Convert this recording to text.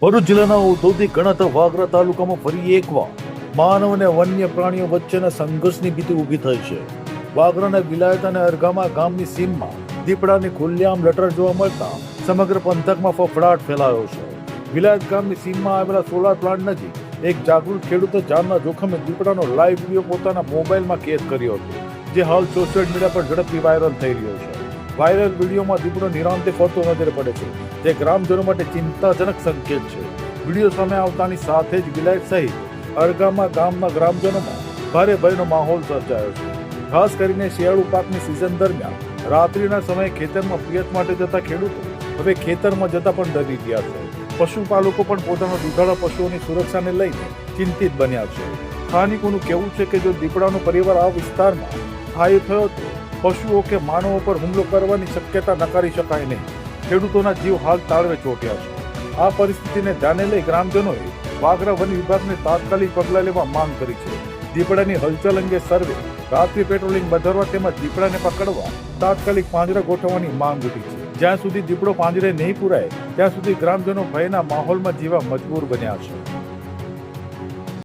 ભરૂચ જિલ્લાના ઔદ્યોગિક ગણાતા વાગરા તાલુકામાં ફરી એકવાર માનવ અને વન્ય પ્રાણીઓ વચ્ચેના સંઘર્ષની ભીતિ ઊભી થઈ છે. વાગરાના વિલાયત અને અરગામા ગામની સીમમાં દીપડાની ખુલ્લેઆમ લટર જોવા મળતા સમગ્ર પંથકમાં ફફડાટ ફેલાયો છે. વિલાયત ગામની સીમમાં આવેલા સોલાર પ્લાન્ટ નજીક એક જાગૃત ખેડૂતે જાનના જોખમે દીપડાનો લાઈવ વિડીયો પોતાના મોબાઈલમાં કેદ કર્યો હતો, જે હાલ સોશિયલ મીડિયા પર ઝડપથી વાયરલ થઈ રહ્યો છે. વાયરલ વિડીયોમાં દીપડો નિરાંતે ફરતો નજરે પડે છે, જે ગ્રામજનો માટે ચિંતાજનક સંકેત છે. વિડીયો સામે આવતાની સાથે જ વિલાયત સહિત અરગામા ગામના ગ્રામજનોમાં ભારે ભયનો માહોલ સર્જાયો છે. ખાસ કરીને શિયાળુ પાકની સિઝન દરમિયાન રાત્રિના સમયે ખેતરમાં પિયત માટે જતા ખેડૂતો હવે ખેતરમાં જતા પણ ડરી ગયા છે. પશુપાલકો પણ પોતાના દુધાળા પશુઓની સુરક્ષાને લઈને ચિંતિત બન્યા છે. સ્થાનિકોનું કહેવું છે કે જો દીપડાનો પરિવાર આ વિસ્તારમાં સ્થાયી થયો તો પશુઓ કે માનવો પર હુમલો કરવાની શક્યતા નકારી શકાય નહીં. ખેડૂતોના જીવ હાલ તાળવે ચોટ્યા છે. આ પરિસ્થિતિને ધ્યાને લઈ ગ્રામજનોએ વાગરા વન વિભાગને તાત્કાલિક પગલાં લેવા માંગ કરી છે. દીપડાની હલચલ અંગે સર્વે, રાત્રિ પેટ્રોલિંગ વધારવા તેમજ દીપડાને પકડવા તાત્કાલિક પાંજરા ગોઠવવાની માંગ ઉઠી છે. જ્યાં સુધી દીપડો પાંજરે નહીં પુરાય ત્યાં સુધી ગ્રામજનો ભયના માહોલમાં જીવવા મજબૂર બન્યા છે.